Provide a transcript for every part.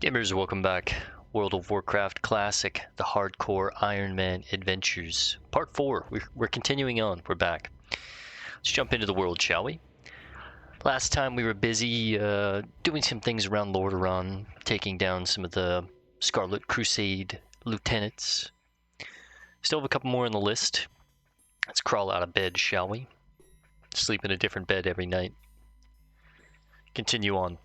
Gamers, welcome back. World of Warcraft Classic, the Hardcore Ironman Adventures. Part 4. We're continuing on. We're back. Let's jump into the world, shall we? Last time we were busy doing some things around Lordaeron, taking down some of the Scarlet Crusade lieutenants. Still have a couple more on the list. Let's crawl out of bed, shall we? Sleep in a different bed every night. Continue on.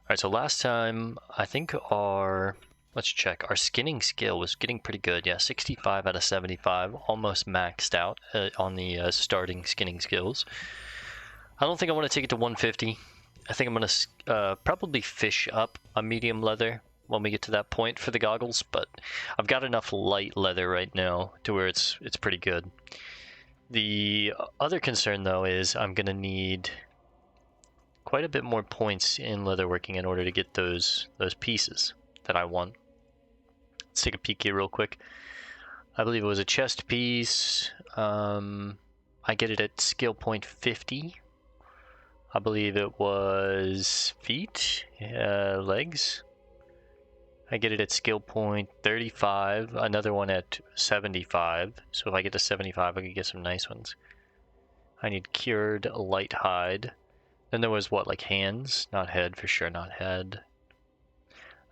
Alright, so last time, I think let's check, our skinning skill was getting pretty good. Yeah, 65 out of 75, almost maxed out on the starting skinning skills. I don't think I want to take it to 150. I think I'm going to probably fish up a medium leather when we get to that point for the goggles, but I've got enough light leather right now to where it's pretty good. The other concern, though, is I'm going to need quite a bit more points in leatherworking in order to get those pieces that I want. Let's take a peek here real quick. I believe it was a chest piece. I get it at skill point 50. I believe it was feet, legs. I get it at skill point 35. Another one at 75. So if I get to 75, I can get some nice ones. I need cured light hide. Then there was what, like hands? Not head, for sure, not head.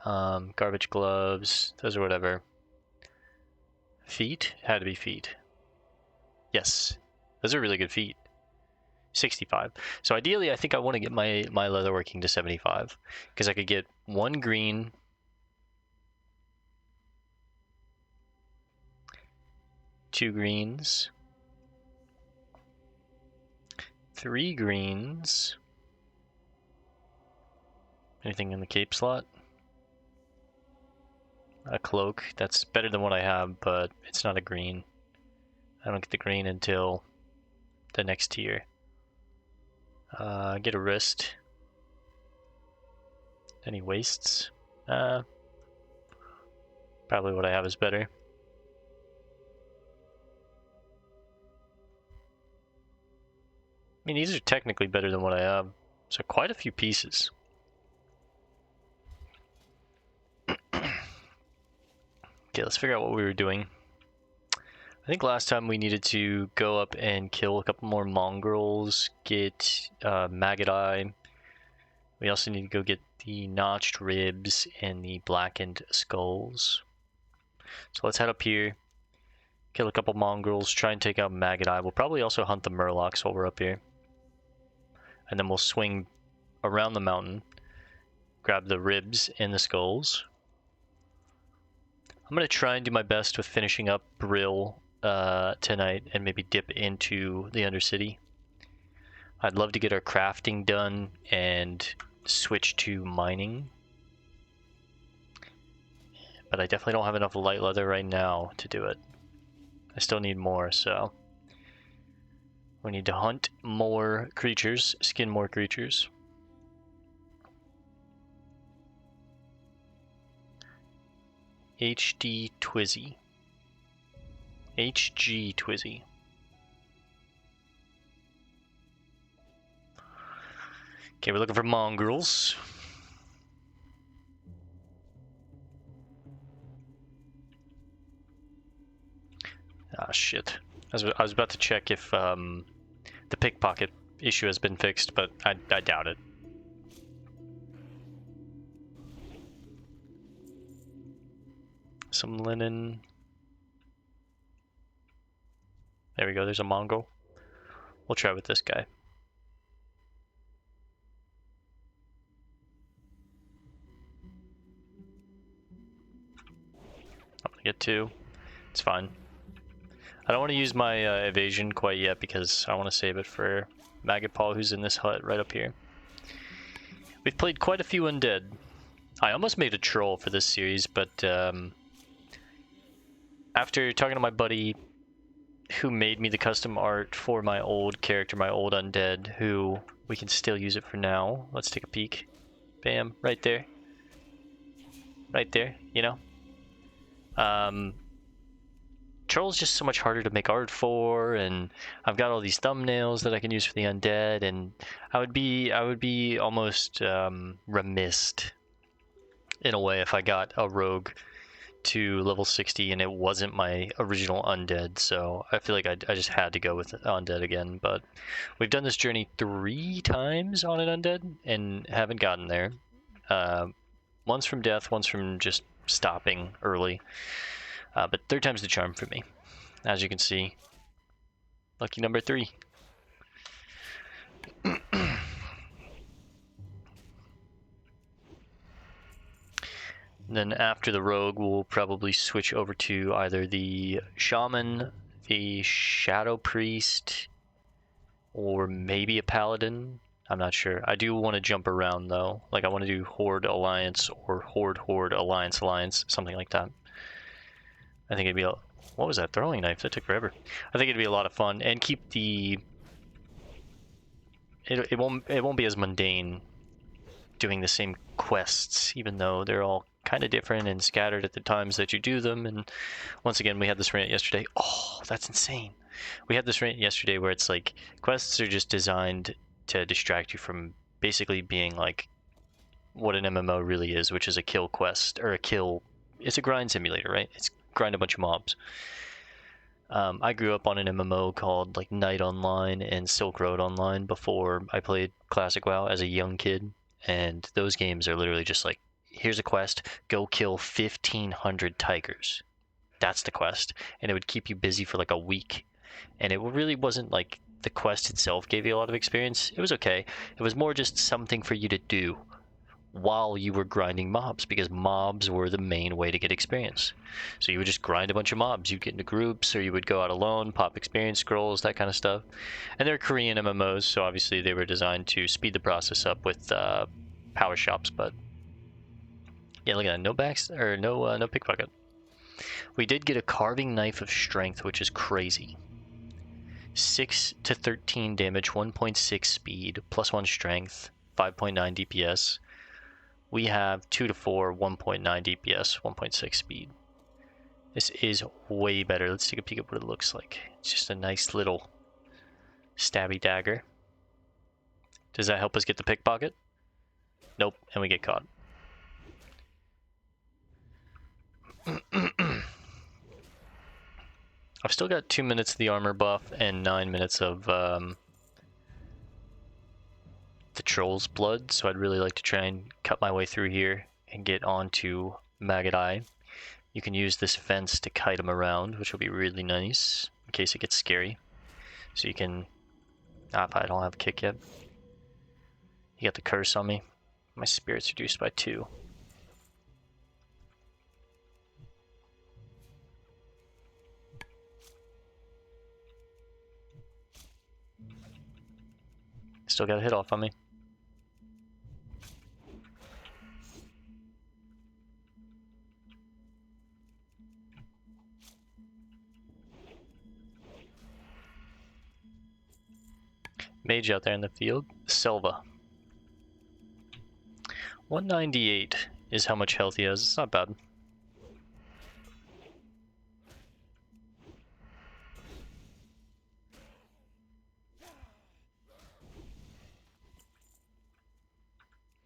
Garbage gloves, those are whatever. Feet? Had to be feet. Yes, those are really good feet. 65. So ideally, I think I want to get my leatherworking to 75. Because I could get 1 green, 2 greens, 3 greens. Anything in the cape slot? A cloak. That's better than what I have, but it's not a green. I don't get the green until the next tier. Get a wrist. Any waists? Probably what I have is better. I mean, these are technically better than what I have. So quite a few pieces. Okay, let's figure out what we were doing. I think last time we needed to go up and kill a couple more mongrels, get maggot eye. We also need to go get the notched ribs and the blackened skulls. So let's head up here, kill a couple mongrels, try and take out maggot eye. We'll probably also hunt the murlocs while we're up here. And then we'll swing around the mountain, grab the ribs and the skulls. I'm going to try and do my best with finishing up Brill tonight and maybe dip into the Undercity. I'd love to get our crafting done and switch to mining. But I definitely don't have enough light leather right now to do it. I still need more, so we need to hunt more creatures, skin more creatures. HD Twizzy. HG Twizzy. Okay, we're looking for mongrels. Ah, shit. I was about to check if the pickpocket issue has been fixed, but I doubt it. Some linen. There we go, there's a mongrel. We'll try with this guy. I'm gonna get 2. It's fine. I don't want to use my evasion quite yet because I want to save it for Maggot Paw, who's in this hut right up here. We've played quite a few undead. I almost made a troll for this series, but after talking to my buddy who made me the custom art for my old character, my old undead, who we can still use it for now. Let's take a peek. Bam, right there. Right there, you know? Troll's just so much harder to make art for, and I've got all these thumbnails that I can use for the undead, and I would be almost remiss in a way, if I got a rogue to level 60 and it wasn't my original undead, so I feel like I just had to go with undead again. But we've done this journey 3 times on an undead and haven't gotten there. Once from death, once from just stopping early, but 3rd time's the charm for me. As you can see, lucky number 3. Then after the rogue, we'll probably switch over to either the shaman, the shadow priest, or maybe a paladin. I'm not sure. I do want to jump around though. Like I want to do horde alliance or horde alliance, something like that. I think it'd be a... What was that throwing knife? That took forever. I think it'd be a lot of fun and keep the... It won't be as mundane doing the same quests, even though they're all kind of different and scattered at the times that you do them. And once again, we had this rant yesterday. Oh, that's insane. We had this rant yesterday where it's like quests are just designed to distract you from basically being like what an MMO really is, which is a kill quest or a kill. It's a grind simulator, right? It's grind a bunch of mobs. I grew up on an MMO called like Night Online and Silk Road Online before I played Classic WoW as a young kid. And those games are literally just like, here's a quest, go kill 1,500 tigers. That's the quest. And it would keep you busy for like a week. And it really wasn't like the quest itself gave you a lot of experience. It was okay. It was more just something for you to do while you were grinding mobs, because mobs were the main way to get experience. So you would just grind a bunch of mobs. You'd get into groups, or you would go out alone, pop experience scrolls, that kind of stuff. And they're Korean MMOs, so obviously they were designed to speed the process up with power shops. But yeah, look at that. No backs or no pickpocket. We did get a carving knife of strength, which is crazy. 6 to 13 damage, 1.6 speed, +1 strength, 5.9 DPS. We have 2 to 4, 1.9 DPS, 1.6 speed. This is way better. Let's take a peek at what it looks like. It's just a nice little stabby dagger. Does that help us get the pickpocket? Nope, and we get caught. I've still got 2 minutes of the armor buff and 9 minutes of the troll's blood, so I'd really like to try and cut my way through here and get onto Maggot Eye. You can use this fence to kite him around, which will be really nice in case it gets scary. So you can... I don't have a kick yet. You got the curse on me. My spirit's reduced by 2. Still got a hit off on me. Mage out there in the field. Selva. 198 is how much health he has. It's not bad.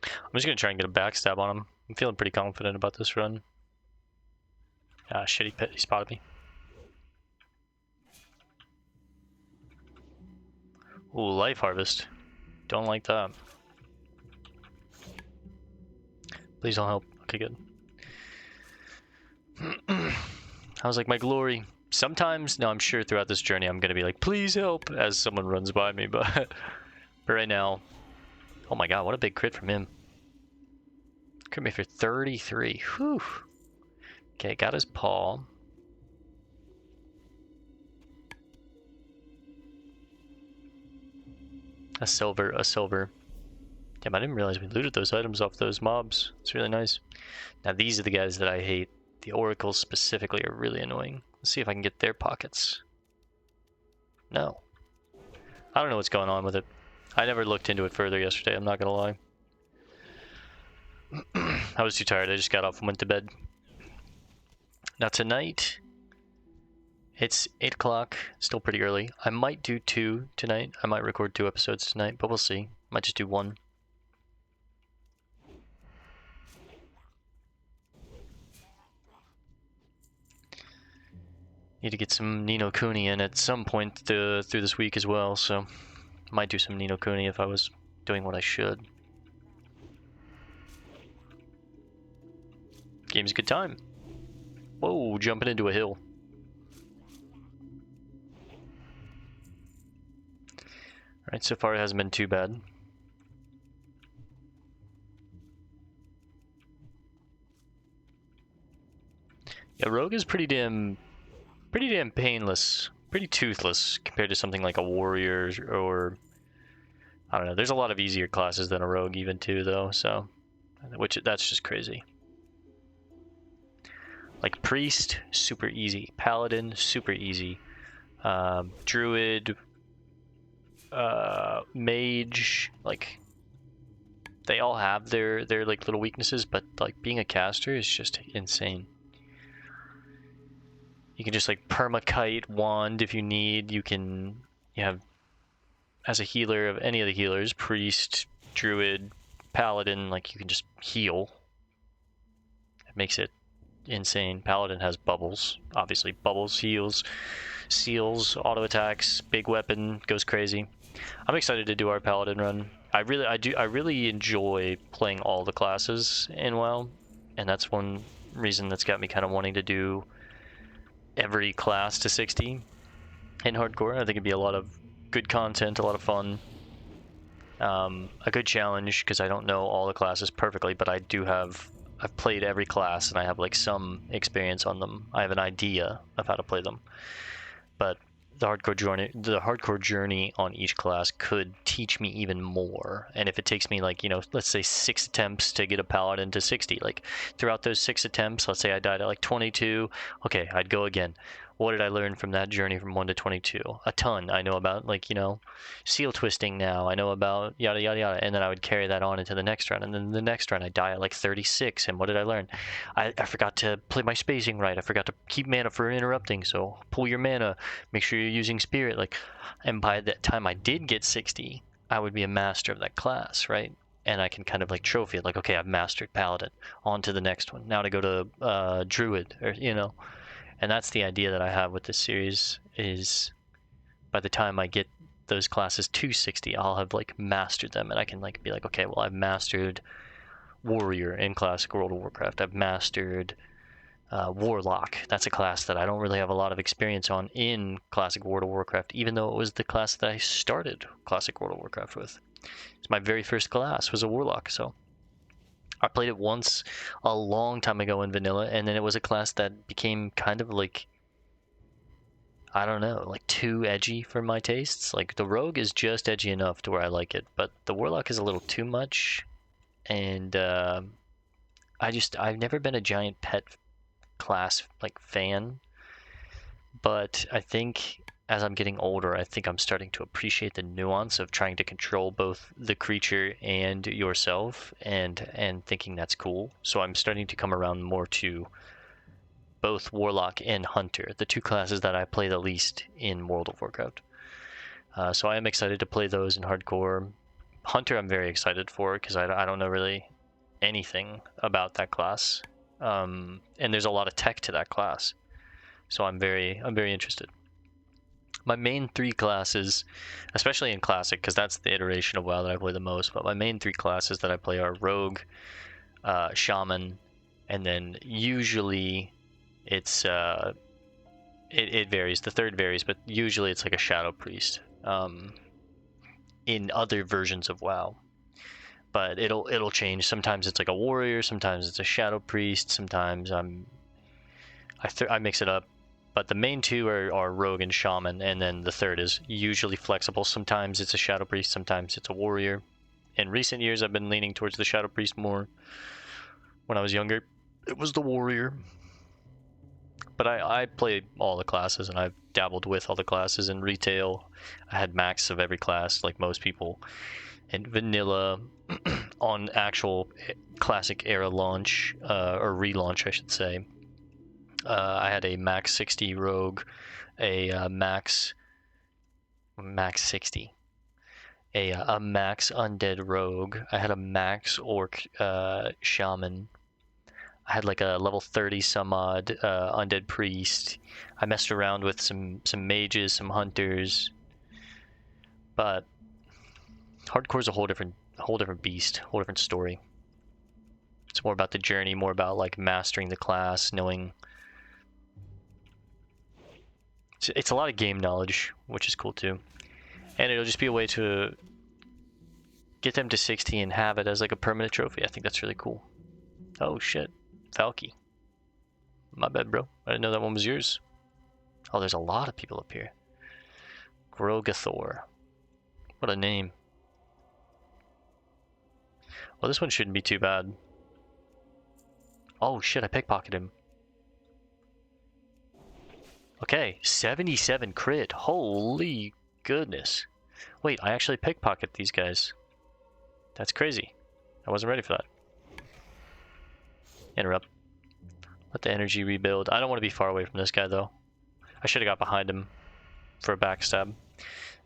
I'm just gonna try and get a backstab on him. I'm feeling pretty confident about this run. Ah, shit, he spotted me. Ooh, life harvest. Don't like that. Please don't help. Okay, good. I was like, my glory. Sometimes, no, I'm sure throughout this journey I'm gonna be like, please help, as someone runs by me, but right now, oh my god, what a big crit from him. Crit me for 33. Whew. Okay, got his paw. A silver. Damn, I didn't realize we looted those items off those mobs. It's really nice. Now these are the guys that I hate. The oracles specifically are really annoying. Let's see if I can get their pockets. No. I don't know what's going on with it. I never looked into it further yesterday, I'm not gonna lie. I was too tired, I just got up and went to bed. Now tonight, it's 8 o'clock, still pretty early. I might do 2 tonight. I might record 2 episodes tonight, but we'll see. Might just do 1. Need to get some Ni no Kuni in at some point through this week as well, so might do some Ni no Kuni if I was doing what I should. Game's a good time. Whoa, jumping into a hill. Alright, so far it hasn't been too bad. Yeah, Rogue is pretty damn painless, pretty toothless compared to something like a warrior or I don't know. There's a lot of easier classes than a rogue even too, though. So, that's just crazy. Like priest, super easy. Paladin, super easy. Druid, mage, like they all have their like little weaknesses, but like being a caster is just insane. You can just like permakite wand if you need. You have as a healer of any of the healers, priest, druid, paladin, like you can just heal. It makes it insane. Paladin has bubbles, obviously bubbles, heals, seals, auto attacks, big weapon, goes crazy. I'm excited to do our paladin run. I really enjoy playing all the classes in WoW, and that's one reason that's got me kind of wanting to do every class to 60 in hardcore. I think it'd be a lot of good content, a lot of fun, a good challenge because I don't know all the classes perfectly, but I've played every class and I have like some experience on them. I have an idea of how to play them, but the hardcore journey on each class could teach me even more. And if it takes me like, let's say 6 attempts to get a paladin to 60, like throughout those 6 attempts, let's say I died at like 22, okay, I'd go again. What did I learn from that journey from 1 to 22? A ton. I know about like, seal twisting now. I know about yada, yada, yada. And then I would carry that on into the next round. And then the next round I die at like 36. And what did I learn? I forgot to play my spacing right. I forgot to keep mana for interrupting. So pull your mana. Make sure you're using spirit. And by the time I did get 60, I would be a master of that class, right? And I can kind of like trophy it. Like, okay, I've mastered Paladin. On to the next one. Now to go to Druid, or and that's the idea that I have with this series is by the time I get those classes to 60, I'll have like mastered them and I can like be like, okay, well, I've mastered Warrior in Classic World of Warcraft. I've mastered Warlock. That's a class that I don't really have a lot of experience on in Classic World of Warcraft, even though it was the class that I started Classic World of Warcraft with. It's my very first class was a Warlock, so I played it once a long time ago in vanilla, and then it was a class that became kind of like, I don't know, like too edgy for my tastes. Like the rogue is just edgy enough to where I like it, but the warlock is a little too much. And I've never been a giant pet class like fan, but I think as I'm getting older, I think I'm starting to appreciate the nuance of trying to control both the creature and yourself, and thinking that's cool. So I'm starting to come around more to both Warlock and Hunter, the two classes that I play the least in World of Warcraft. So I am excited to play those in hardcore. Hunter I'm very excited for because I don't know really anything about that class, and there's a lot of tech to that class. So I'm very interested. My main 3 classes, especially in Classic, because that's the iteration of WoW that I play the most, but my main 3 classes that I play are Rogue, Shaman, and then usually it's, it varies, the third varies, but usually it's like a Shadow Priest in other versions of WoW. But it'll change. Sometimes it's like a Warrior, sometimes it's a Shadow Priest, sometimes I mix it up. But the main 2 are Rogue and Shaman, and then the third is usually flexible. Sometimes it's a Shadow Priest, sometimes it's a Warrior. In recent years, I've been leaning towards the Shadow Priest more. When I was younger, it was the Warrior. But I play all the classes, and I've dabbled with all the classes in retail. I had max of every class, like most people. And vanilla, on actual Classic era launch, or relaunch, I should say. I had a max 60 rogue, a max 60, a max undead rogue. I had a max orc shaman. I had like a level 30 some odd undead priest. I messed around with some mages, some hunters, but hardcore's a whole different beast, whole different story. It's more about the journey, more about like mastering the class, knowing. It's a lot of game knowledge, which is cool too, and it'll just be a way to get them to 60 and have it as like a permanent trophy. I think that's really cool. Oh shit, Valky. My bad, bro. I didn't know that one was yours. Oh, there's a lot of people up here. Grogathor. What a name. Well, this one shouldn't be too bad. Oh shit, I pickpocketed him. Okay, 77 crit. Holy goodness. Wait, I actually pickpocketed these guys. That's crazy. I wasn't ready for that. Interrupt. Let the energy rebuild. I don't want to be far away from this guy, though. I should have got behind him for a backstab.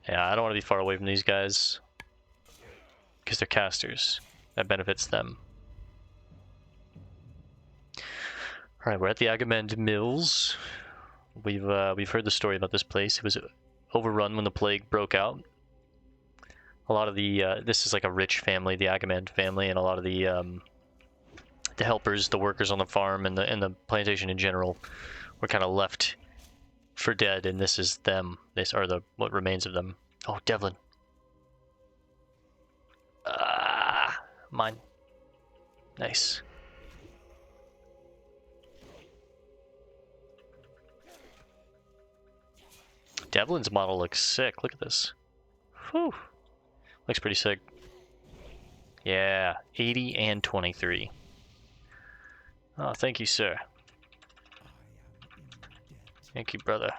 Yeah, I don't want to be far away from these guys. Because they're casters. That benefits them. Alright, we're at the Agamand Mills. We've heard the story about this place. It was overrun when the plague broke out. A lot of the this is like a rich family, the Agamand family, and a lot of the helpers, the workers on the farm, and the plantation in general were kind of left for dead, and this is them. This are the what remains of them. Oh, Devlin. Mine. Nice. Devlin's model looks sick. Look at this. Whew. Looks pretty sick. Yeah, 80 and 23. Oh, thank you, sir. Thank you, brother.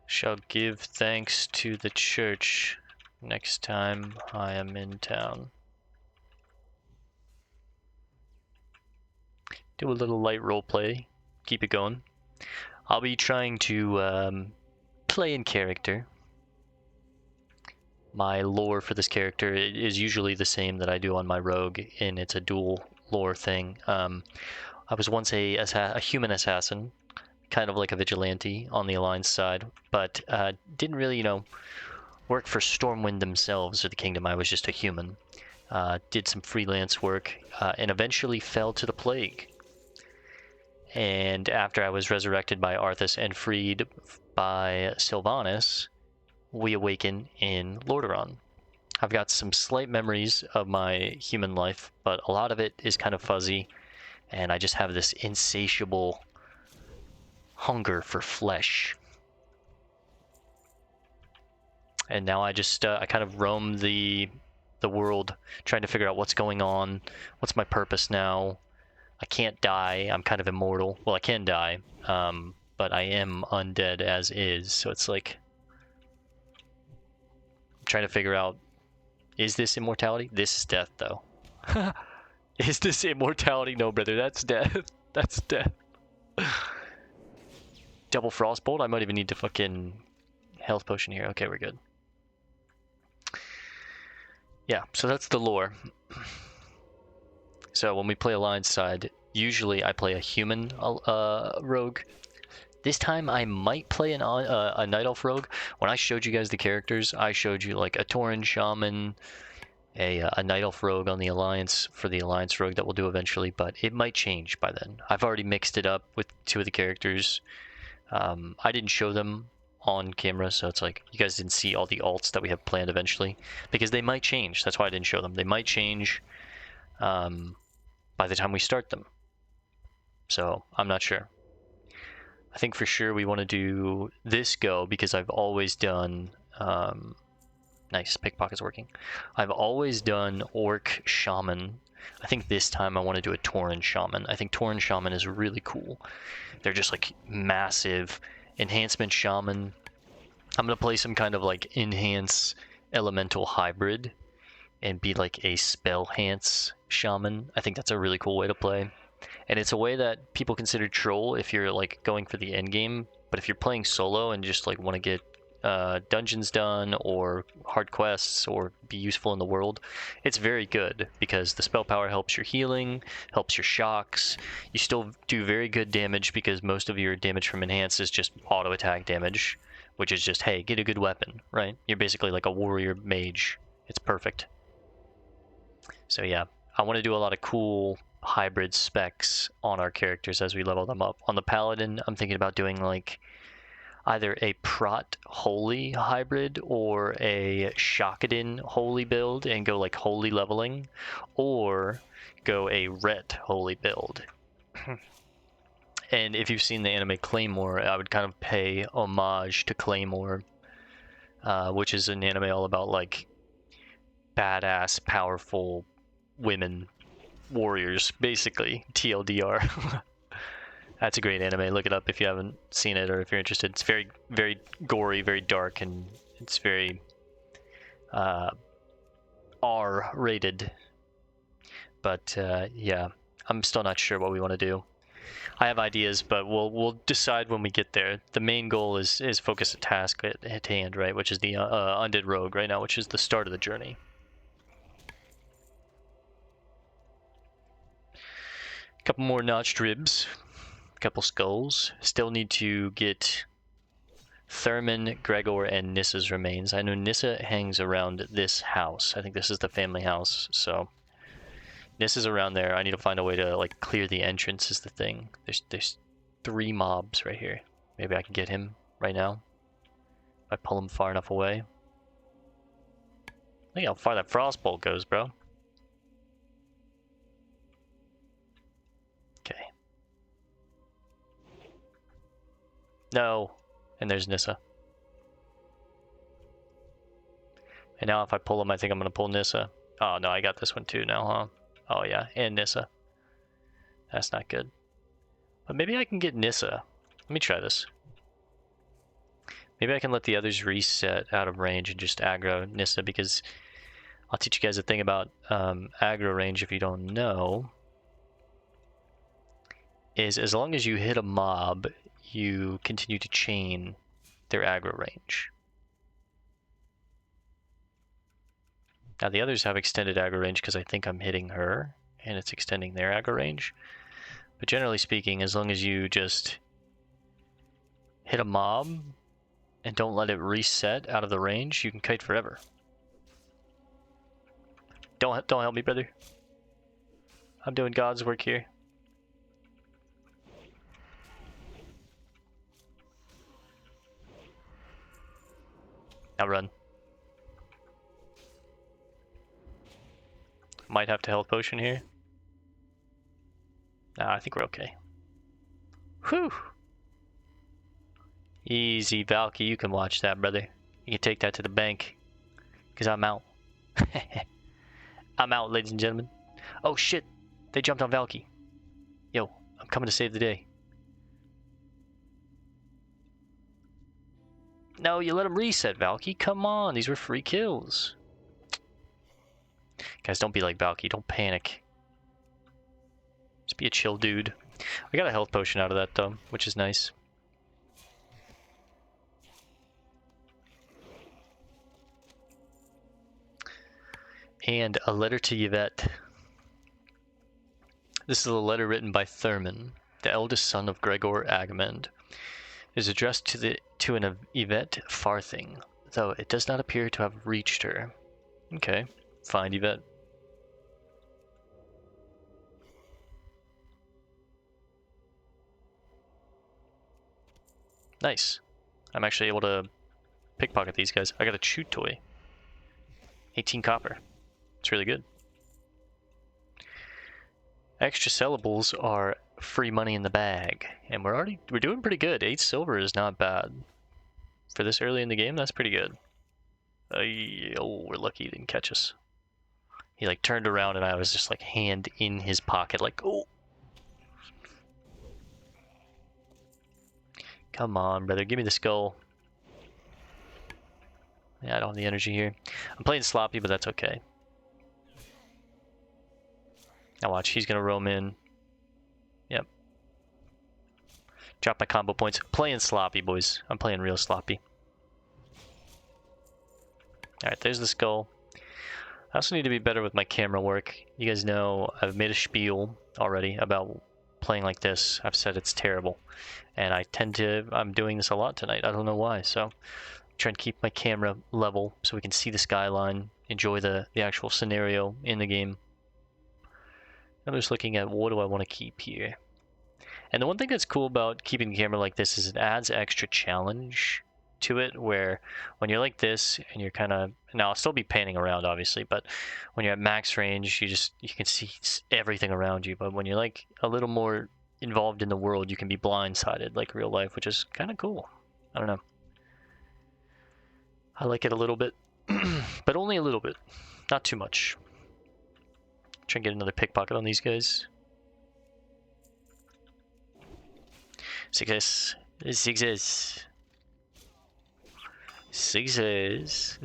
Shall give thanks to the church next time I am in town. Do a little light roleplay. Keep it going. I'll be trying to play in character. My lore for this character is usually the same that I do on my rogue, and it's a dual lore thing. I was once a human assassin, kind of like a vigilante on the Alliance side, but didn't really, work for Stormwind themselves or the Kingdom. I was just a human. Did some freelance work, and eventually fell to the plague. And after I was resurrected by Arthas and freed by Sylvanas, we awaken in Lordaeron. I've got some slight memories of my human life, but a lot of it is kind of fuzzy, and I just have this insatiable hunger for flesh. And now I just I kind of roam the world, trying to figure out what's going on, what's my purpose now. I can't die. I'm kind of immortal. Well, I can die, but I am undead as is. So it's like I'm trying to figure out: is this immortality? This is death, though. Is this immortality? No, brother. That's death. That's death. Double frostbolt. I might even need to fucking health potion here. Okay, we're good. Yeah. So that's the lore. So when we play Alliance side, usually I play a human rogue. This time I might play a Night Elf rogue. When I showed you guys the characters, I showed you like a Tauren shaman, a Night Elf rogue on the Alliance for the Alliance rogue that we'll do eventually, but it might change by then. I've already mixed it up with two of the characters. I didn't show them on camera, so it's like you guys didn't see all the alts that we have planned eventually, because they might change. That's why I didn't show them. They might change by the time we start them. So I'm not sure. I think for sure we want to do this go because I've always done nice, pickpocket's working. I've always done orc shaman. I think this time I want to do a Tauren shaman. I think Tauren shaman is really cool. They're just like massive enhancement shaman. I'm gonna play some kind of like enhance elemental hybrid and be like a spell-hance shaman. I think that's a really cool way to play. And it's a way that people consider troll if you're like going for the end game, but if you're playing solo and just like want to get dungeons done or hard quests or be useful in the world, it's very good because the spell power helps your healing, helps your shocks. You still do very good damage because most of your damage from enhance is just auto attack damage, which is just, hey, get a good weapon, right? You're basically like a warrior mage. It's perfect. So yeah, I want to do a lot of cool hybrid specs on our characters as we level them up. On the paladin, I'm thinking about doing like either a Prot Holy hybrid or a Shakadin Holy build and go like Holy leveling, or go a Ret Holy build. And if you've seen the anime Claymore, I would kind of pay homage to Claymore, which is an anime all about like badass, powerful women warriors, basically. TLDR. That's a great anime. Look it up if you haven't seen it or if you're interested. It's very, very gory, very dark, and it's very R-rated. But yeah, I'm still not sure what we want to do. I have ideas, but we'll decide when we get there. The main goal is focus a task at hand, right? Which is the Undead Rogue right now, which is the start of the journey. A couple more notched ribs. Couple skulls. Still need to get Thurman, Gregor, and Nissa's remains. I know Nissa hangs around this house. I think this is the family house, so Nissa's around there. I need to find a way to like clear the entrance is the thing. There's 3 mobs right here. Maybe I can get him right now if I pull him far enough away. Look how far that frostbolt goes, bro. Okay. No. And there's Nissa. And now if I pull him, I think I'm going to pull Nissa. Oh, no, I got this one too now, huh? Oh, yeah, and Nissa. That's not good. But maybe I can get Nissa. Let me try this. Maybe I can let the others reset out of range and just aggro Nissa, because I'll teach you guys a thing about aggro range if you don't know. Is as long as you hit a mob, you continue to chain their aggro range. Now the others have extended aggro range because I think I'm hitting her and it's extending their aggro range. But generally speaking, as long as you just hit a mob and don't let it reset out of the range, you can kite forever. Don't help me, brother. I'm doing God's work here. Now run. Might have to health potion here. Nah, I think we're okay. Whew! Easy, Valky, you can watch that, brother. You can take that to the bank. Because I'm out. I'm out, ladies and gentlemen. Oh shit! They jumped on Valky. Yo, I'm coming to save the day. No, you let him reset, Valky. Come on, these were free kills. Guys, don't be like Valky. Don't panic. Just be a chill dude. I got a health potion out of that, though, which is nice. And a letter to Yvette. This is a letter written by Thurman, the eldest son of Gregor Agamand. It is addressed to an Yvette Farthing, though it does not appear to have reached her. Okay, find Yvette. Nice. I'm actually able to pickpocket these guys. I got a chew toy. 18 copper. It's really good. Extra sellables are free money in the bag, and we're doing pretty good. 8 silver is not bad. For this early in the game, that's pretty good. Oh, we're lucky he didn't catch us. He like turned around and I was just like hand in his pocket, like, oh. Come on, brother, give me the skull. Yeah, I don't have the energy here. I'm playing sloppy, but that's okay. Now watch, he's gonna roam in. Yep. Drop my combo points. Playing sloppy, boys. I'm playing real sloppy. Alright, there's the skull. I also need to be better with my camera work. You guys know I've made a spiel already about playing like this. I've said it's terrible. And I'm doing this a lot tonight. I don't know why. So I'm trying to keep my camera level so we can see the skyline, enjoy the actual scenario in the game. I'm just looking at what do I want to keep here. And the one thing that's cool about keeping the camera like this is it adds extra challenge to it, where when you're like this and you're kind of, now I'll still be panning around obviously, but when you're at max range, you can see everything around you. But when you're like a little more involved in the world, you can be blindsided like real life, which is kind of cool. I don't know. I like it a little bit, but only a little bit, not too much. Try and get another pickpocket on these guys. Success. Success. Success,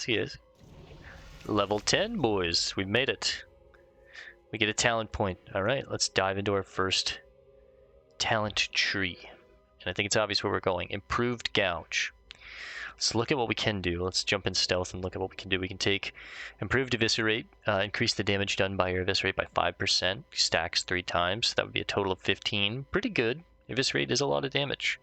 yes. Level 10, boys. We've made it. We get a talent point. Alright, let's dive into our first talent tree. And I think it's obvious where we're going. Improved gouge. Let's look at what we can do. Let's jump in stealth and look at what we can do. We can take improved eviscerate, increase the damage done by your eviscerate by 5%, stacks 3 times. That would be a total of 15. Pretty good. Eviscerate is a lot of damage.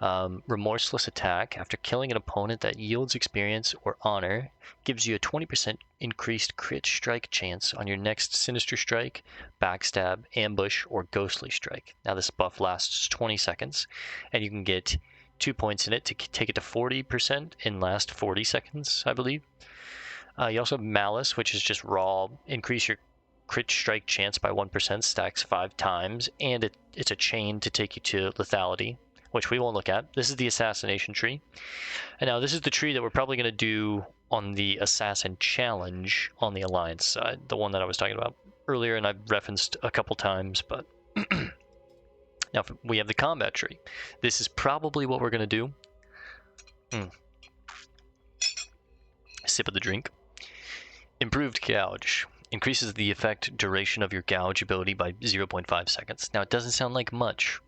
Remorseless attack. After killing an opponent that yields experience or honor, gives you a 20% increased crit strike chance on your next sinister strike, backstab, ambush, or ghostly strike. Now this buff lasts 20 seconds, and you can get 2 points in it to take it to 40% in last 40 seconds, I believe. You also have Malice, which is just raw. Increase your crit strike chance by 1%, stacks 5 times, and it's a chain to take you to lethality, which we won't look at. This is the assassination tree. And now this is the tree that we're probably going to do on the assassin challenge on the alliance side, the one that I was talking about earlier and I've referenced a couple times, but now we have the combat tree. This is probably what we're going to do. Sip of the drink. Improved gouge. Increases the effect duration of your gouge ability by 0.5 seconds. Now it doesn't sound like much.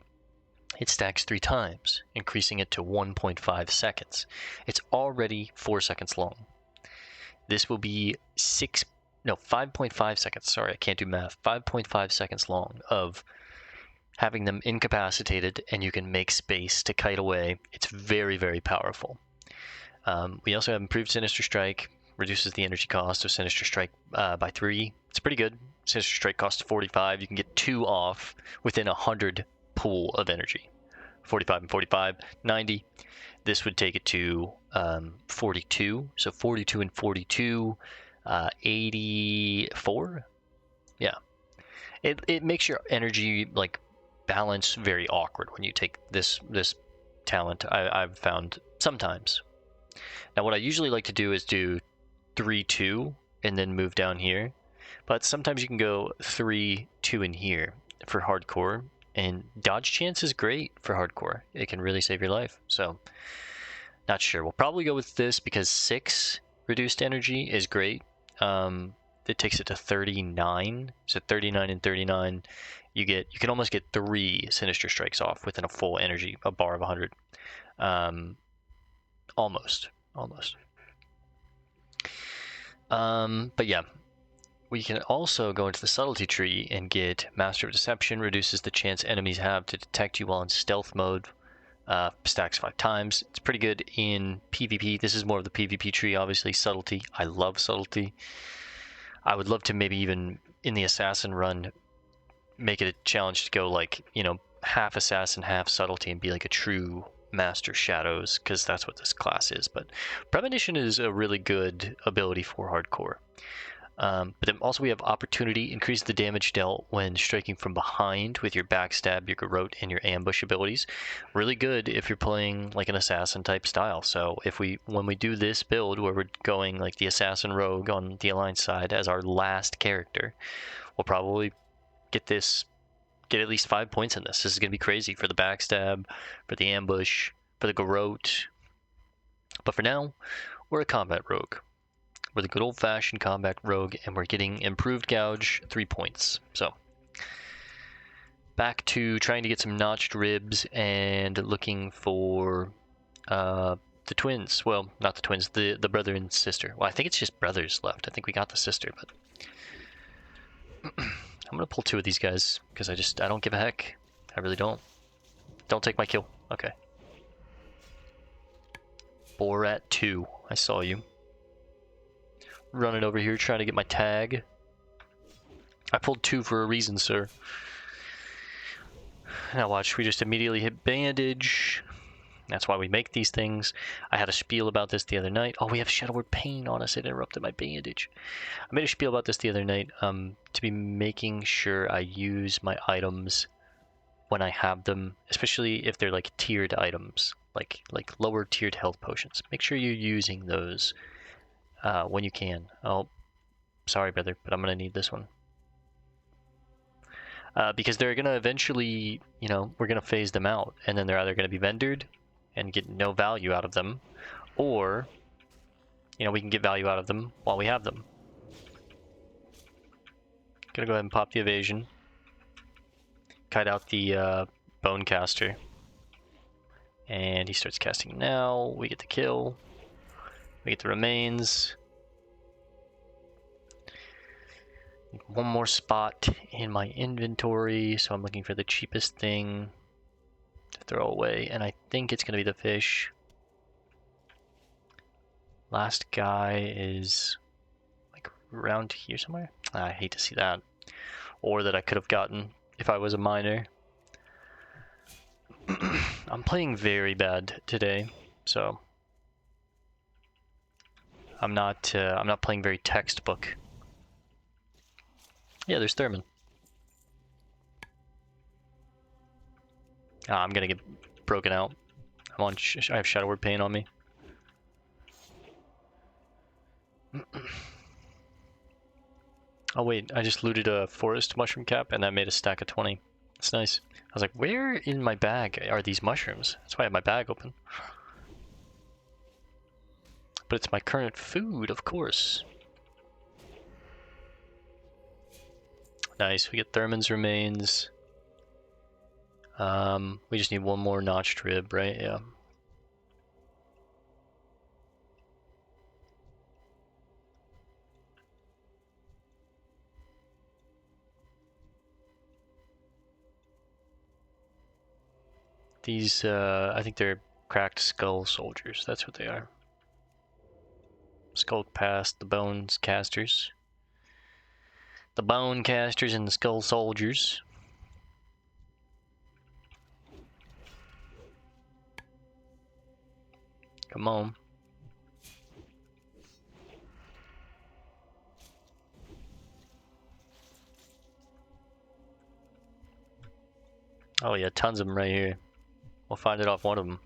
It stacks 3 times, increasing it to 1.5 seconds. It's already 4 seconds long. This will be 5.5 seconds. Sorry, I can't do math. 5.5 seconds long of having them incapacitated, and you can make space to kite away. It's very, very powerful. We also have improved Sinister Strike. Reduces the energy cost of Sinister Strike by 3. It's pretty good. Sinister Strike costs 45. You can get 2 off within 100 pool of energy. 45 and 45, 90. This would take it to 42. So 42 and 42, 84. Yeah. It makes your energy like balance very awkward when you take this talent. I've found sometimes. Now what I usually like to do is do 3-2 and then move down here, but sometimes you can go 3-2 in here for hardcore, and dodge chance is great for hardcore. It can really save your life. So not sure. We'll probably go with this because 6 reduced energy is great. It takes it to 39. So 39 and 39, you can almost get 3 Sinister Strikes off within a full energy, a bar of 100. Almost. But yeah, we can also go into the subtlety tree and get Master of Deception. Reduces the chance enemies have to detect you while in stealth mode. Stacks 5 times. It's pretty good in PvP. This is more of the PvP tree, obviously. Subtlety. I love subtlety. I would love to maybe even in the assassin run make it a challenge to go like, half assassin, half subtlety, and be like a true Master Shadows, because that's what this class is. But Premonition is a really good ability for hardcore. But then also we have Opportunity. Increase the damage dealt when striking from behind with your backstab, your garrote, and your ambush abilities. Really good if you're playing like an assassin type style. So when we do this build where we're going like the assassin rogue on the alliance side as our last character, we'll probably get at least 5 points in this. This is going to be crazy for the backstab, for the ambush, for the garrote. But for now, we're a combat rogue. We're the good old-fashioned combat rogue, and we're getting improved gouge 3 points. So back to trying to get some notched ribs and looking for the twins. Well, not the twins, the brother and sister. Well, I think it's just brothers left. I think we got the sister, but I'm gonna pull 2 of these guys because I don't give a heck. I really don't. Don't take my kill. Okay. Borat 2. I saw you. Running over here trying to get my tag. I pulled 2 for a reason, sir. Now watch, we just immediately hit bandage. That's why we make these things. I had a spiel about this the other night. Oh, we have Shadow Word Pain on us. It interrupted my bandage. I made a spiel about this the other night to be making sure I use my items when I have them, especially if they're like tiered items, like lower tiered health potions. Make sure you're using those when you can. Oh, sorry, brother, but I'm going to need this one. Because they're going to eventually, you know, we're going to phase them out, and then they're either going to be vendored and get no value out of them, or, you know, we can get value out of them while we have them. Gonna go ahead and pop the evasion. Kite out the bone caster. And he starts casting now. We get the kill. We get the remains. One more spot in my inventory, so I'm looking for the cheapest thing to throw away, and I think it's gonna be the fish. Last guy is like around here somewhere. I hate to see that. Or that I could have gotten if I was a miner. I'm playing very bad today, so I'm not playing very textbook. Yeah, there's Thurman. I'm gonna get broken out. I have Shadow Word Pain on me. Oh wait, I just looted a forest mushroom cap and that made a stack of 20. That's nice. I was like, where in my bag are these mushrooms? That's why I have my bag open. But it's my current food, of course. Nice, we get Thurman's remains. We just need one more notched rib, right? Yeah. These, I think they're cracked skull soldiers. That's what they are. Skulk past the bones casters. The bone casters and the skull soldiers. Come on. Oh yeah, tons of them right here. We'll find it off one of them.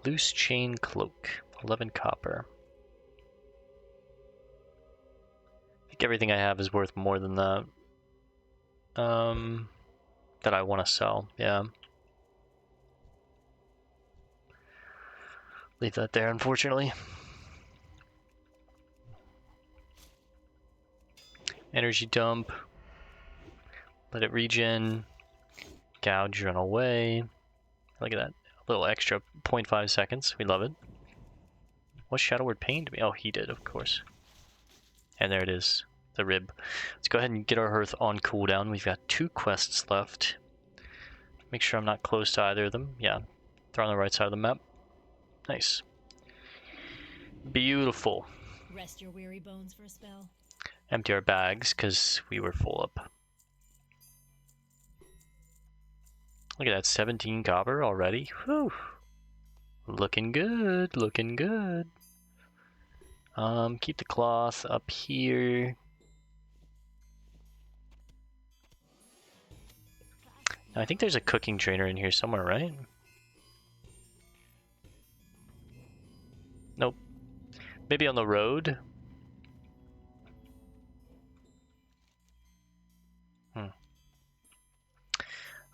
Loose chain cloak, 11 copper. I think everything I have is worth more than that. That I want to sell, yeah. Leave that there, unfortunately. Energy dump. Let it regen. Gouge, run away. Look at that. A little extra 0.5 seconds. We love it. What's Shadow Word Pain to me? Oh, he did, of course. And there it is. The rib. Let's go ahead and get our hearth on cooldown. We've got 2 quests left. Make sure I'm not close to either of them. Yeah, they're on the right side of the map. Nice. Beautiful. Rest your weary bones for a spell. Empty our bags because we were full up. Look at that, 17 copper already. Whew. Looking good, looking good. Keep the cloth up here. Now, I think there's a cooking trainer in here somewhere, right? Nope. Maybe on the road?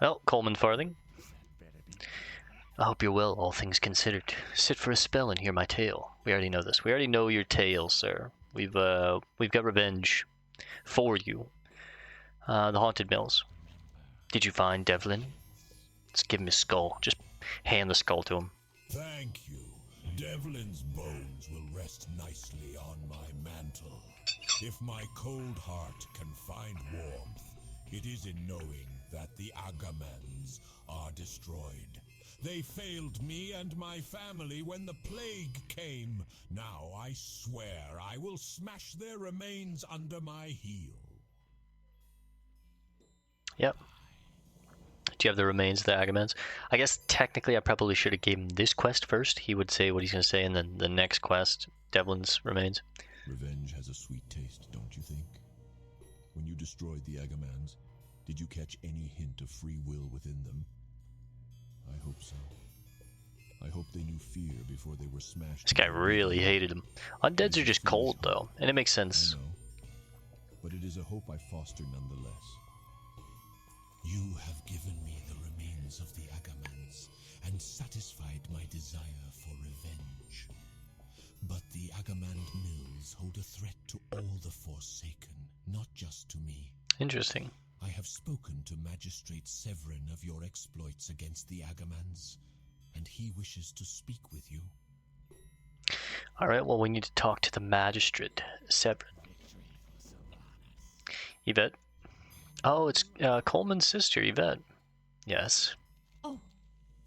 Well, Coleman Farthing. I hope you're well, all things considered. Sit for a spell and hear my tale. We already know this. We already know your tale, sir. We've got revenge for you. The Haunted Mills. Did you find Devlin? Let's give him his skull. Just hand the skull to him. Thank you. Devlin's bones will rest nicely on my mantle. If my cold heart can find warmth, it is in knowing that the Agamands are destroyed. They failed me and my family when the plague came. Now I swear I will smash their remains under my heel. Yep. Do you have the remains of the Agamans? I guess technically I probably should have gave him this quest first. He would say what he's going to say, and then the next quest, Devlin's remains. Revenge has a sweet taste, don't you think? When you destroyed the Agamans, did you catch any hint of free will within them? I hope so. I hope they knew fear before they were smashed. This guy really hated him. Undeads are just cold, though, and it makes sense. I know, but it is a hope I foster nonetheless. You have given me the remains of the Agamans and satisfied my desire for revenge. But the Agamand Mills hold a threat to all the Forsaken, not just to me. Interesting. I have spoken to Magistrate Severin of your exploits against the Agamans, and he wishes to speak with you. Alright, well, we need to talk to the Magistrate Severin. Yvette? Oh, it's Coleman's sister, Yvette. Yes. Oh,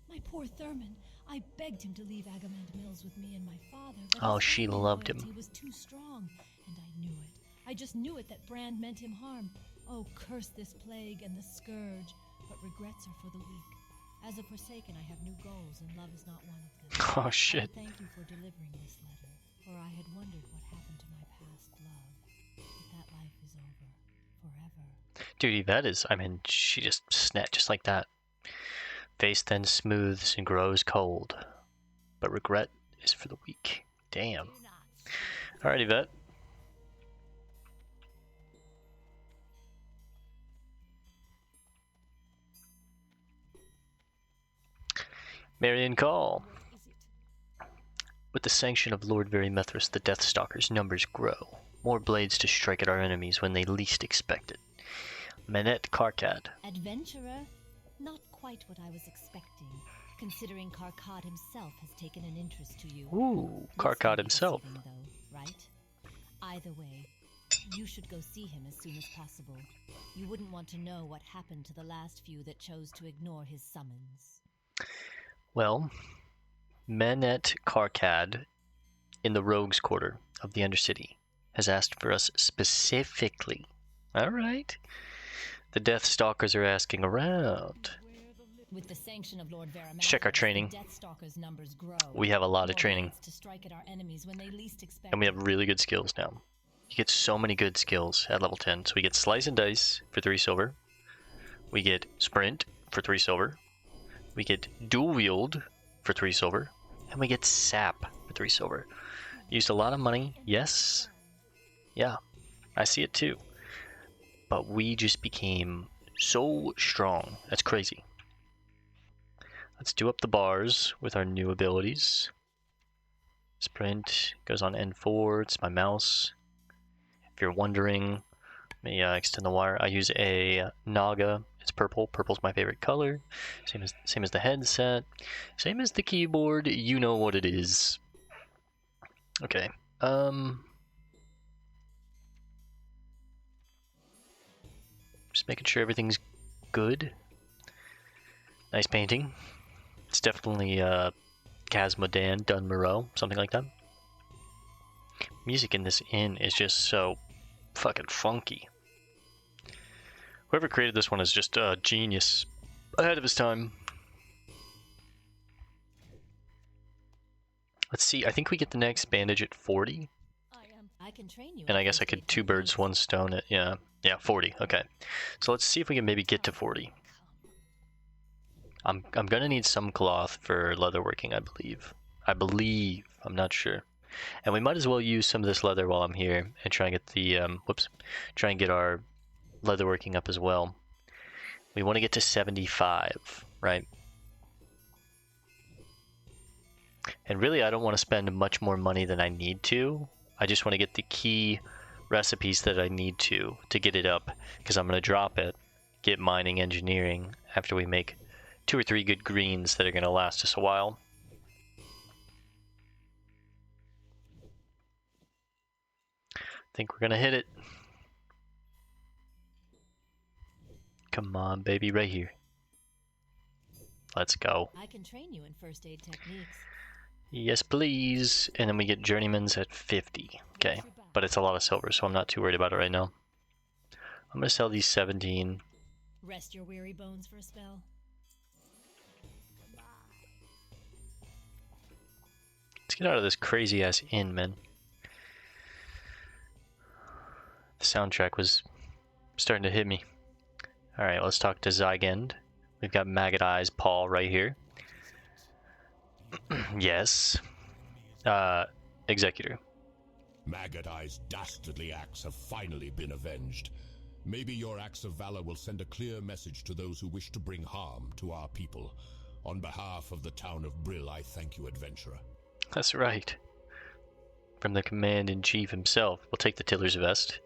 my poor Thurman. I begged him to leave Agamand Mills with me and my father, but Oh, his she family loved him. loyalty was too strong, and I knew it. I just knew it that Brand meant him harm. Oh, curse this plague and the scourge, but regrets are for the weak. As a Forsaken, I have new goals, and love is not one of them. Oh, shit. I thank you for delivering this letter, for I had wondered what happened to my past love. But that life is over, forever. Dude, Yvette is, I mean, she just snapped just like that. Face then smooths and grows cold, but regret is for the weak. Damn. Alright, Yvette. Marion Call. With the sanction of Lord Verimethras, the Deathstalkers' numbers grow. More blades to strike at our enemies when they least expect it. Manette Karkad. Adventurer? Not quite what I was expecting, considering Karkad himself has taken an interest to you. Ooh, This Karkad may be himself. deceiving, though, right? Either way, you should go see him as soon as possible. You wouldn't want to know what happened to the last few that chose to ignore his summons. Well, Manette Karkad, in the Rogues' Quarter of the Undercity, has asked for us specifically. Alright. The Deathstalkers are asking around. With the sanction of Lord Verimethras, Check our training. the Deathstalkers' numbers grow. We have a lot of More training. blades to strike at our enemies when they least expect And we it. have really good skills now. You get so many good skills at level 10. So we get Slice and Dice for 3 silver. We get Sprint for 3 silver. We get Dual Wield for 3 silver. And we get Sap for 3 silver. Used a lot of money, yes. Yeah, I see it too. But we just became so strong. That's crazy. Let's do up the bars with our new abilities. Sprint goes on N4. It's my mouse. If you're wondering, let me extend the wire. I use a Naga. It's purple. Purple's my favorite color. Same as the headset. Same as the keyboard. You know what it is. Okay. Just making sure everything's good. Nice painting. It's definitely Casmodan, Dun Moreau, something like that. Music in this inn is just so fucking funky. Whoever created this one is just a genius. Ahead of his time. Let's see, I think we get the next bandage at 40. I can train you. And I guess I could 2 birds, 1 stone it. Yeah, 40. Okay. So let's see if we can maybe get to 40. I'm gonna need some cloth for leatherworking, I believe. I'm not sure. And we might as well use some of this leather while I'm here and try and get the try and get our leatherworking up as well. We want to get to 75, right? And really, I don't want to spend much more money than I need to. I just want to get the key recipes that I need to get it up, because I'm going to drop it, get mining engineering after we make 2 or 3 good greens that are going to last us a while. I think we're going to hit it. Come on, baby, right here. Let's go. I can train you in first aid techniques. Yes, please. And then we get journeyman's at 50. Okay, but it's a lot of silver, so I'm not too worried about it right now. I'm going to sell these 17. Rest your weary bones for a spell. Let's get out of this crazy-ass inn, man. The soundtrack was starting to hit me. Alright, let's talk to Zygend. We've got Maggot Eyes Paul right here. Yes. Executor. Maggot Eye's dastardly acts have finally been avenged. Maybe your acts of valor will send a clear message to those who wish to bring harm to our people. On behalf of the town of Brill, I thank you, adventurer. That's right. From the Command-in-Chief himself. We'll take the Tiller's Vest.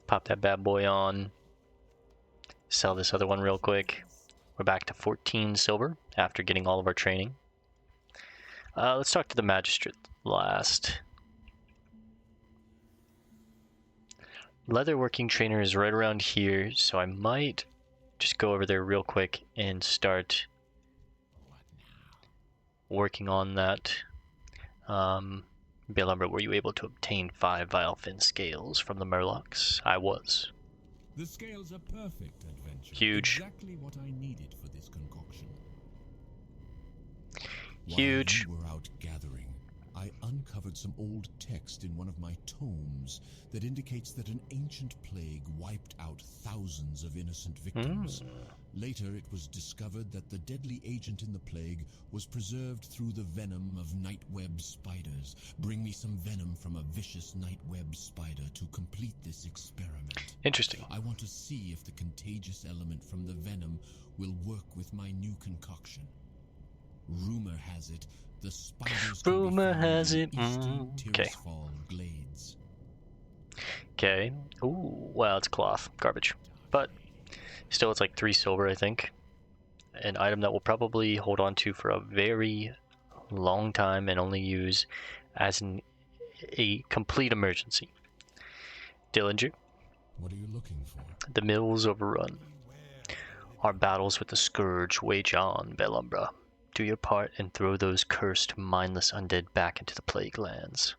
Pop that bad boy on. Sell this other one real quick. We're back to 14 silver after getting all of our training. Let's talk to the Magistrate last. Leatherworking trainer is right around here, so I might just go over there real quick and start working on that. Belumber, were you able to obtain 5 Vilefin scales from the Murlocs? I was. The scales are perfect, adventure. Huge. Exactly what I needed for this concoction. Huge. While you were out gathering, I uncovered some old text in one of my tomes that indicates that an ancient plague wiped out thousands of innocent victims. Later, it was discovered that the deadly agent in the plague was preserved through the venom of nightweb spiders. Bring me some venom from a vicious nightweb spider to complete this experiment. Interesting. I want to see if the contagious element from the venom will work with my new concoction. Rumor has it the spiders can Rumor be found has in it. eastern Okay. Tirisfal glades. Okay. Ooh, well, it's cloth. Garbage. But still, it's like 3 silver, I think. An item that we'll probably hold on to for a very long time and only use as a complete emergency. Dillinger. What are you looking for? The mill's overrun. Our battles with the Scourge wage on, Belumbra. Do your part and throw those cursed, mindless undead back into the plague lands.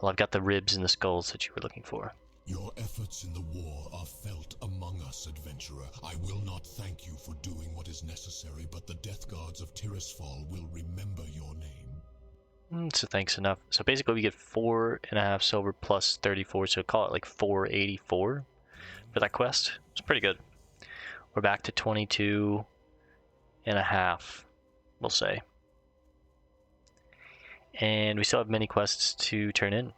Well, I've got the ribs and the skulls that you were looking for. Your efforts in the war are felt among us, adventurer. I will not thank you for doing what is necessary, but the death guards of Tirisfal will remember your name. So thanks enough. So basically we get 4.5 silver plus 34, so call it like 484 for that quest. It's pretty good. We're back to 22.5, we'll say. And we still have many quests to turn in.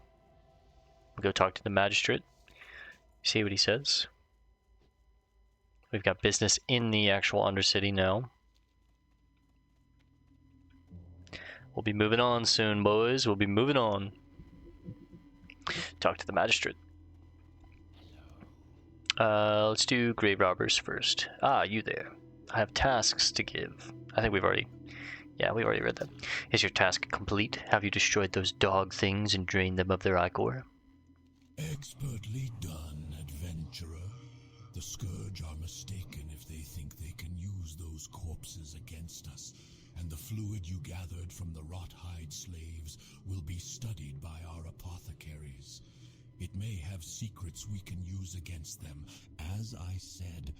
We'll go talk to the Magistrate. See what he says. We've got business in the actual Undercity now. We'll be moving on soon, boys. We'll be moving on. Talk to the Magistrate. Let's do grave robbers first. Ah, you there. I have tasks to give. I think we've already... Yeah, we already read that. Is your task complete? Have you destroyed those dog things and drained them of their ichor? Expertly done, adventurer. The Scourge are mistaken if they think they can use those corpses against us, and the fluid you gathered from the wrought-hide slaves will be studied by our apothecaries. It may have secrets we can use against them. As I said,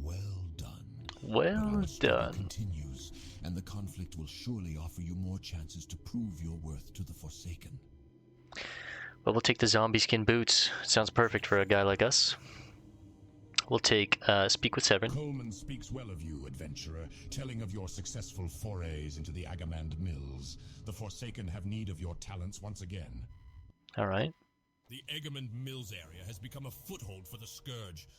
well done. Well But our study done. continues, and the conflict will surely offer you more chances to prove your worth to the Forsaken. Well, we'll take the zombie skin boots. Sounds perfect for a guy like us. We'll take Speak with Severin. Coleman speaks well of you, adventurer, telling of your successful forays into the Agamand Mills. The Forsaken have need of your talents once again. All right. The Agamand Mills area has become a foothold for the Scourge.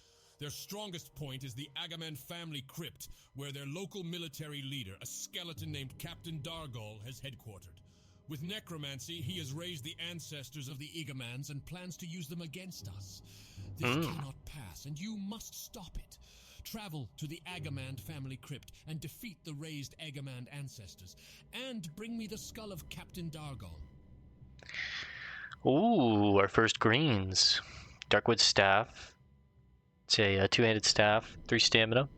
Their strongest point is the Agamand family crypt, where their local military leader, a skeleton named Captain Dargol, has headquartered. With necromancy, he has raised the ancestors of the Igamands and plans to use them against us. This cannot pass, and you must stop it. Travel to the Agamand family crypt and defeat the raised Agamand ancestors. And bring me the skull of Captain Dargal. Ooh, our first greens. Darkwood Staff. It's a two-handed staff, 3 stamina.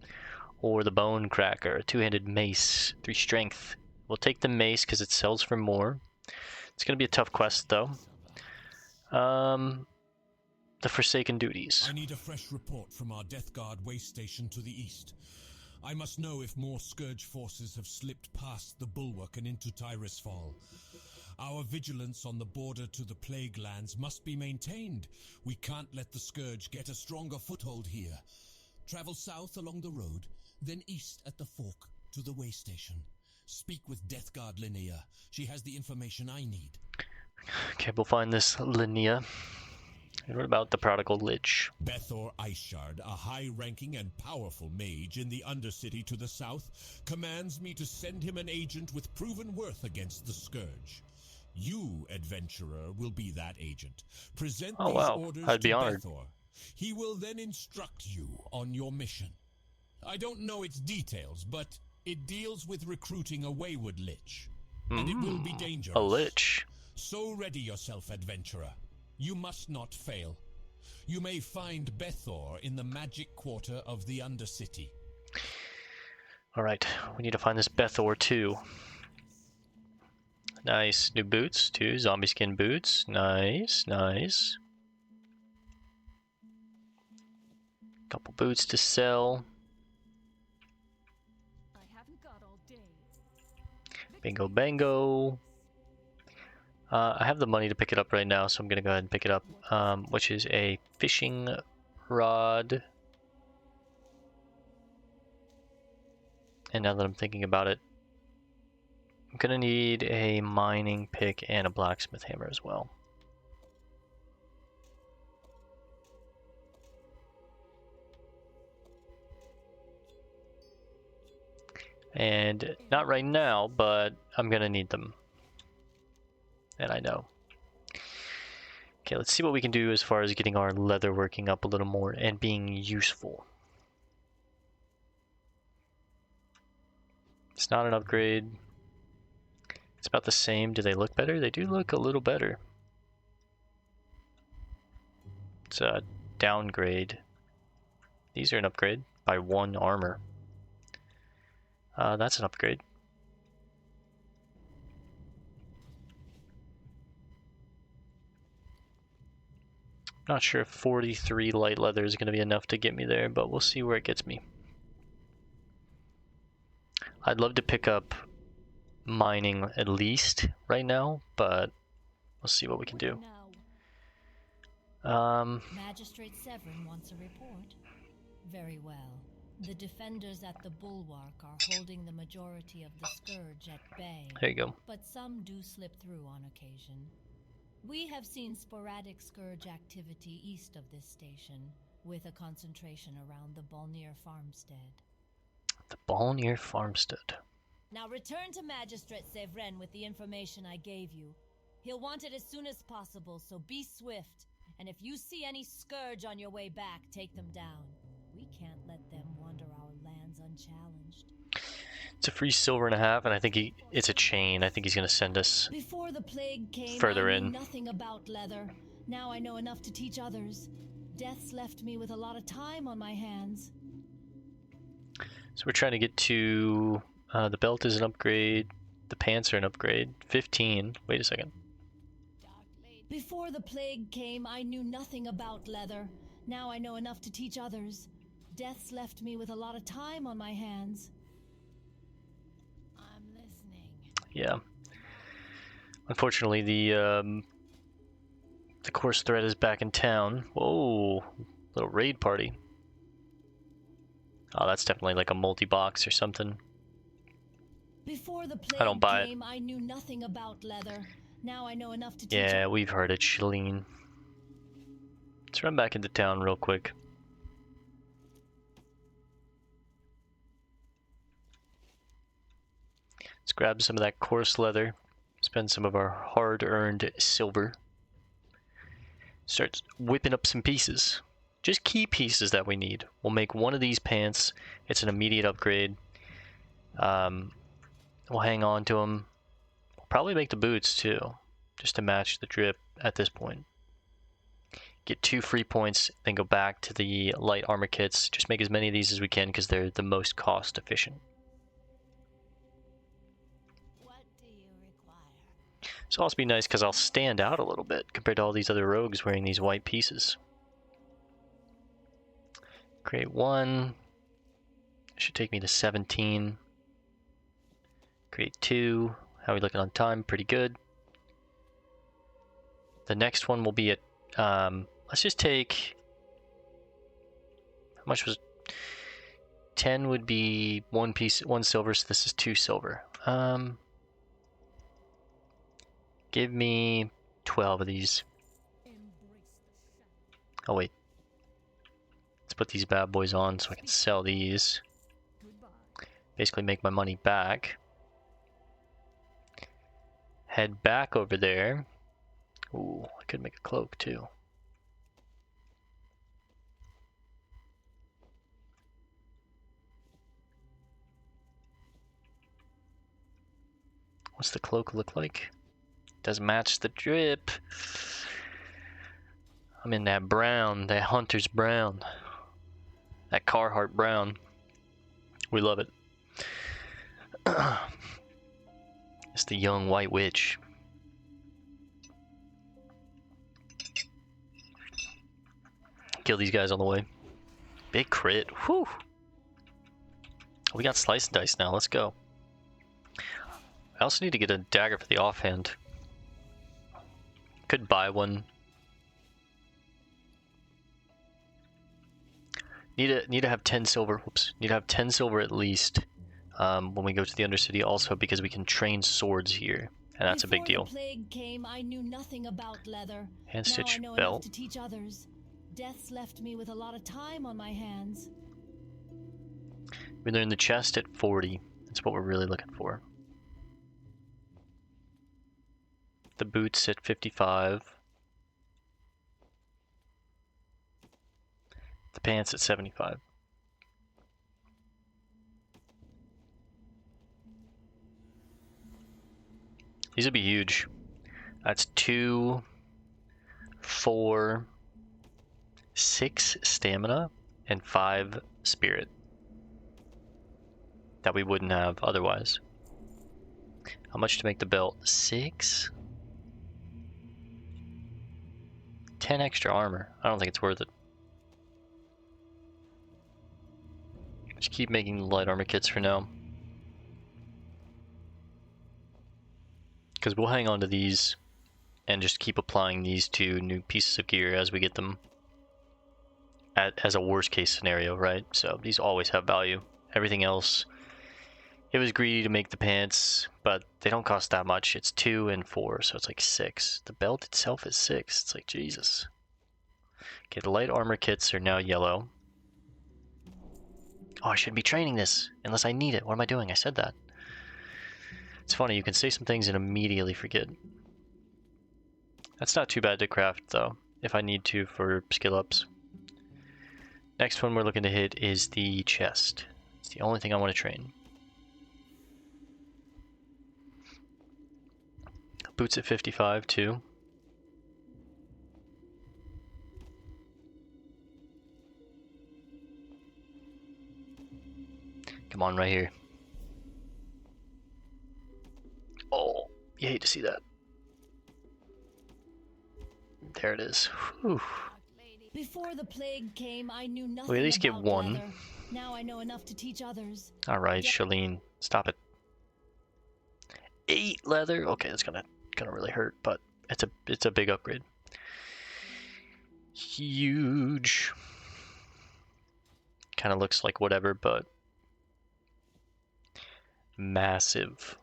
Or the Bone Cracker, a two-handed mace, 3 strength. We'll take the mace because it sells for more. It's going to be a tough quest, though. The Forsaken Duties. I need a fresh report from our Death Guard waste station to the east. I must know if more Scourge forces have slipped past the bulwark and into Tyrusfall. Our vigilance on the border to the Plague Lands must be maintained. We can't let the Scourge get a stronger foothold here. Travel south along the road, then east at the fork to the way station. Speak with Death Guard Linnea. She has the information I need. Okay, we'll find this Linnea. And what about the Prodigal Lich? Bethor Iceshard, a high-ranking and powerful mage in the Undercity to the south, commands me to send him an agent with proven worth against the Scourge. You, adventurer, will be that agent. Present these orders I'd be to honored. Bethor. He will then instruct you on your mission. I don't know its details, but it deals with recruiting a wayward lich. And it will be dangerous. A lich. So ready yourself, adventurer. You must not fail. You may find Bethor in the magic quarter of the Undercity. Alright, we need to find this Bethor too. Nice. New boots, 2 zombie skin boots. Nice, nice. Couple boots to sell. I haven't got all day. Bingo bango. I have the money to pick it up right now, so I'm gonna go ahead and pick it up, which is a fishing rod. And now that I'm thinking about it, I'm gonna need a mining pick and a blacksmith hammer as well. And not right now, but I'm gonna need them. And I know. Okay, let's see what we can do as far as getting our leather working up a little more and being useful. It's not an upgrade. It's about the same. Do they look better? They do look a little better. It's a downgrade. These are an upgrade by 1 armor. That's an upgrade. Not sure if 43 light leather is going to be enough to get me there, but we'll see where it gets me. I'd love to pick up mining at least right now, but we'll see what we can do. Magistrate Severin wants a report. Very well. The defenders at the bulwark are holding the majority of the Scourge at bay. There you go. But some do slip through on occasion. We have seen sporadic Scourge activity east of this station, with a concentration around the Balnir farmstead. The Balnir farmstead. Now return to Magistrate Severin with the information I gave you. He'll want it as soon as possible, so be swift. And if you see any Scourge on your way back, take them down. We can't let them wander our lands unchallenged. It's a free silver and a half, and I think it's a chain. I think he's going to send us Before the plague came, further I knew in. nothing about leather. Now I know enough to teach others. Death's left me with a lot of time on my hands. So we're trying to get to... the belt is an upgrade. The pants are an upgrade. 15. Wait a second. Before the plague came, I knew nothing about leather. Now I know enough to teach others. Death's left me with a lot of time on my hands. I'm listening. Yeah. Unfortunately, the course threat is back in town. Whoa. Little raid party. Oh, that's definitely like a multi-box or something. Before the plague I don't buy came, I knew nothing about leather. Now I know enough to teach. Yeah, we've heard it, Shalene. Let's run back into town real quick. Let's grab some of that coarse leather, spend some of our hard-earned silver. Start whipping up some pieces. Just key pieces that we need. We'll make one of these pants. It's an immediate upgrade. We'll hang on to them. We'll probably make the boots too, just to match the drip at this point. Get 2 free points, then go back to the light armor kits. Just make as many of these as we can because they're the most cost efficient. What do you require? This will also be nice because I'll stand out a little bit compared to all these other rogues wearing these white pieces. Create 1. Should take me to 17. Create 2. How are we looking on time? Pretty good. The next one will be at, let's just take, how much was, 10 would be 1 piece, 1 silver, so this is 2 silver. Give me 12 of these. Oh wait. Let's put these bad boys on so I can sell these. Basically make my money back. Head back over there. Ooh, I could make a cloak too. What's the cloak look like? Doesn't match the drip. I'm in that brown, that hunter's brown. That Carhartt brown. We love it. It's the young white witch. Kill these guys on the way. Big crit. Whew. We got slice and dice now. Let's go. I also need to get a dagger for the offhand. Could buy one. Need to have 10 silver. Whoops. Need to have 10 silver at least when we go to the Undercity. Also because we can train swords here, and that's a big deal. Before the plague came, I knew nothing about leather. Hand stitch now I know belt. enough to teach others. Death's left me with a lot of time on my hands. We learned the chest at 40. That's what we're really looking for. The boots at 55. The pants at 75. These would be huge. That's 2, 4, 6 stamina, and 5 spirit. That we wouldn't have otherwise. How much to make the belt? 6? 10 extra armor. I don't think it's worth it. Just keep making light armor kits for now. Because we'll hang on to these and just keep applying these to new pieces of gear as we get them. As a worst case scenario, right? So these always have value. Everything else, it was greedy to make the pants, but they don't cost that much. It's 2 and 4, so it's like 6. The belt itself is 6. It's like, Jesus. Okay, the light armor kits are now yellow. Oh, I shouldn't be training this unless I need it. What am I doing? I said that. It's funny, you can say some things and immediately forget. That's not too bad to craft, though, if I need to for skill ups. Next one we're looking to hit is the chest. It's the only thing I want to train. Boots at 55 too. Come on, right here. Oh, you hate to see that. There it is. Whew. Before the plague came, I knew nothing We at least get about 1. leather. Now I know enough to teach others. Alright, Shalene, stop it. 8 leather? Okay, that's gonna really hurt, but it's a big upgrade. Huge. Kind of looks like whatever, but massive.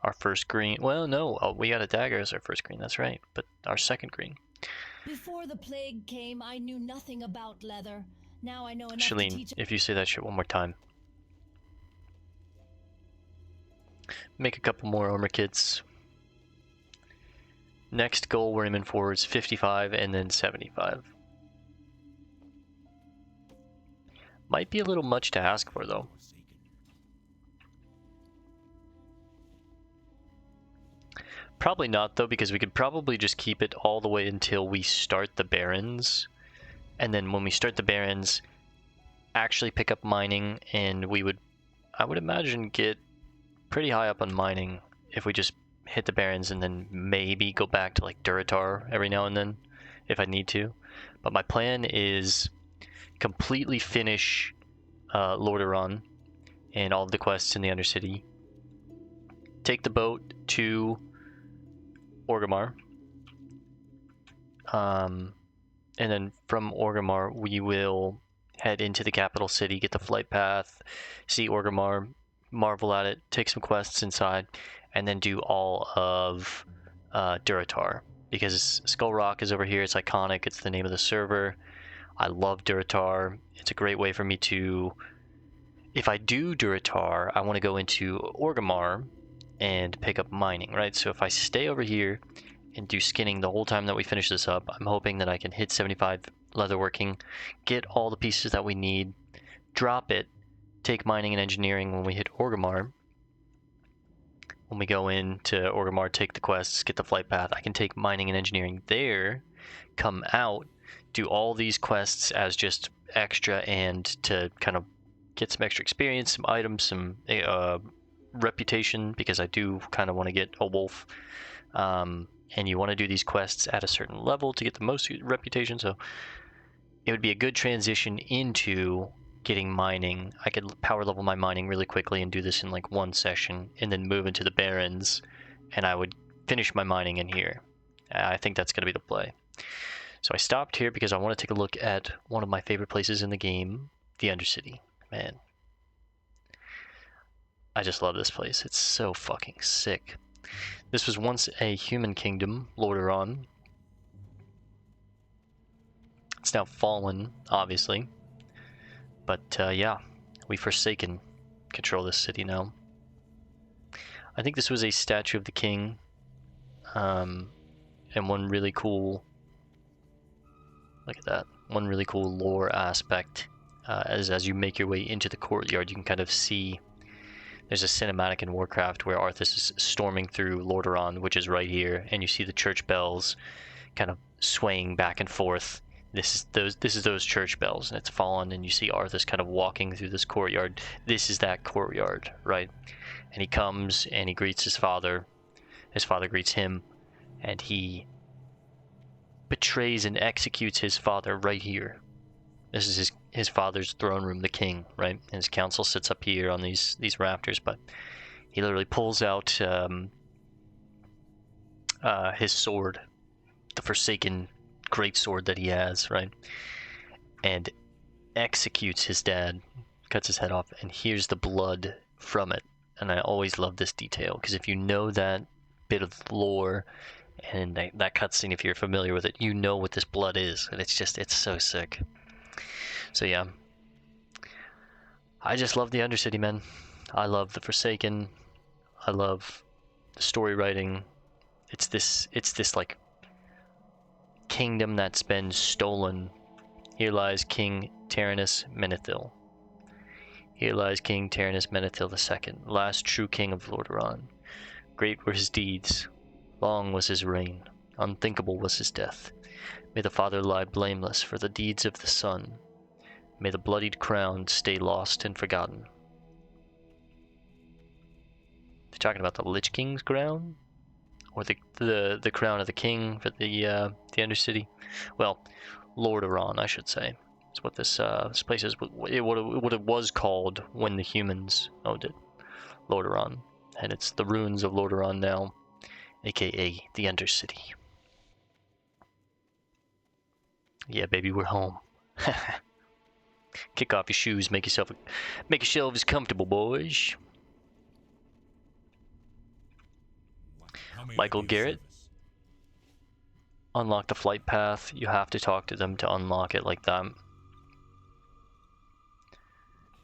Our first green. Well, no, we got a dagger as our first green. That's right, but our second green. Before the plague came, I knew nothing about leather. Now I know enough to Shalene, teach. if you say that shit one more time. Make a couple more armor kits. Next goal we're aiming for is 55 and then 75. Might be a little much to ask for, though. Probably not, though, because we could probably just keep it all the way until we start the Barrens. And then when we start the Barrens, actually pick up mining, and we would, I would imagine, get pretty high up on mining if we just hit the Barrens and then maybe go back to like Duratar every now and then if I need to. But my plan is completely finish Lordaeron and all of the quests in the Undercity. Take the boat to Orgrimmar. And then from Orgrimmar we will head into the capital city, get the flight path, see Orgrimmar, marvel at it, take some quests inside, and then do all of Duratar. Because Skull Rock is over here, it's iconic, it's the name of the server. I love Duratar. It's a great way for me to... If I do Duratar, I want to go into Orgrimmar and pick up mining, right? So if I stay over here and do skinning the whole time that we finish this up, I'm hoping that I can hit 75 leatherworking, get all the pieces that we need, drop it, take mining and engineering when we hit Orgrimmar. When we go into Orgrimmar, take the quests, get the flight path, I can take mining and engineering there, come out, do all these quests as just extra and to kind of get some extra experience, some items, some reputation, because I do kind of want to get a wolf. And you want to do these quests at a certain level to get the most reputation, so it would be a good transition into getting mining. I could power level my mining really quickly and do this in like one session, and then move into the Barrens, and I would finish my mining in here. I think that's going to be the play. So I stopped here because I want to take a look at one of my favorite places in the game, the Undercity. Man, I just love this place. It's so fucking sick. This was once a human kingdom, Lordaeron. It's now fallen, obviously. But yeah, we Forsaken control this city now. I think this was a statue of the king. And one really cool... Look at that. One really cool lore aspect. As you make your way into the courtyard, you can kind of see... There's a cinematic in Warcraft where Arthas is storming through Lordaeron, which is right here, and you see the church bells kind of swaying back and forth. This is those church bells, and it's fallen, and you see Arthas kind of walking through this courtyard. This is that courtyard, right? And he comes and he greets his father. His father greets him, and he betrays and executes his father right here. This is his father's throne room, the king, right? And his council sits up here on these rafters, but he literally pulls out his sword, the Forsaken great sword that he has, right? And executes his dad, cuts his head off, and here's the blood from it. And I always love this detail, because if you know that bit of lore and that cutscene, if you're familiar with it, you know what this blood is, and it's so sick. So yeah, I just love the Undercity, man. I love the Forsaken. I love the story writing. It's this like kingdom that's been stolen. Here lies King Tyrannus Menethil. Here lies King Tyrannus Menethil II, last true king of Lordaeron. Great were his deeds, long was his reign, unthinkable was his death. May the father lie blameless for the deeds of the son. May the bloodied crown stay lost and forgotten. They're talking about the Lich King's crown? Or the crown of the king for the Undercity? Well, Lordaeron, I should say. Is what this place is. What it was called when the humans owned it. Lordaeron. And it's the ruins of Lordaeron now, aka the Undercity. Yeah, baby, we're home. Kick off your shoes, make yourselves comfortable, boys. Michael Garrett. Unlock the flight path. You have to talk to them to unlock it like that.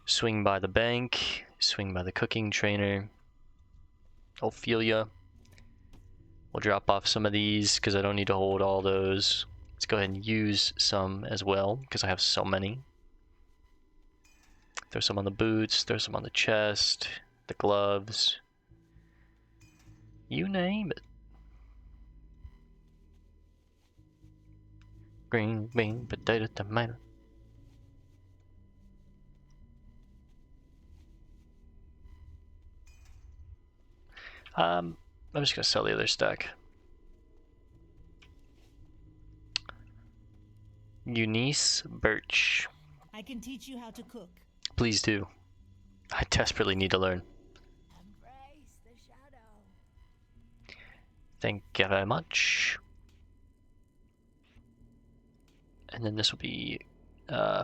Swing by the bank. Swing by the cooking trainer. Ophelia. We'll drop off some of these because I don't need to hold all those. Let's go ahead and use some as well because I have so many. Throw some on the boots, throw some on the chest, the gloves. You name it. Green bean, potato, tomato. I'm just gonna sell the other stack. Eunice Birch. I can teach you how to cook. Please do. I desperately need to learn. Embrace the shadow. Thank you very much. And then this will be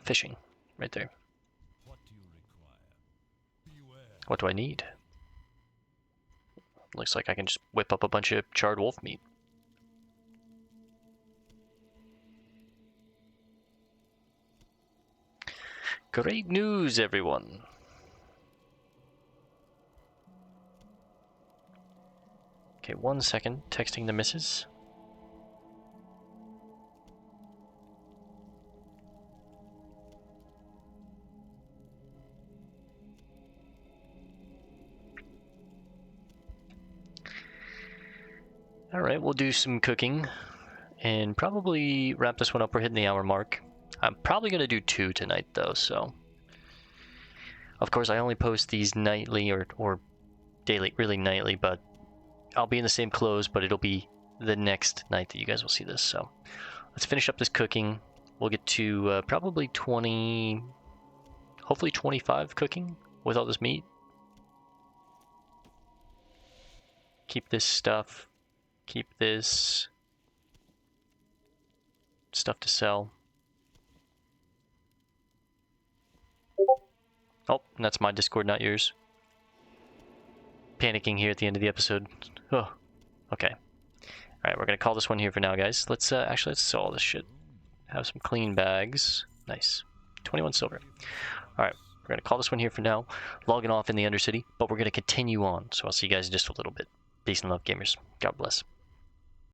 fishing right there. What do you require? Beware. What do I need? Looks like I can just whip up a bunch of charred wolf meat. Great news, everyone. Okay, 1 second. Texting the missus. Alright, we'll do some cooking and probably wrap this one up. We're hitting the hour mark. I'm probably going to do 2 tonight though, so. Of course, I only post these nightly or daily, really nightly, but I'll be in the same clothes, but it'll be the next night that you guys will see this, so. Let's finish up this cooking. We'll get to probably 20, hopefully 25 cooking with all this meat. Keep this stuff. Keep this stuff to sell. Oh, and that's my Discord, not yours. Panicking here at the end of the episode. Oh, okay. Alright, we're gonna call this one here for now, guys. Let's let's sell all this shit. Have some clean bags. Nice. 21 silver. Alright, we're gonna call this one here for now. Logging off in the Undercity, but we're gonna continue on. So I'll see you guys in just a little bit. Peace and love, gamers. God bless.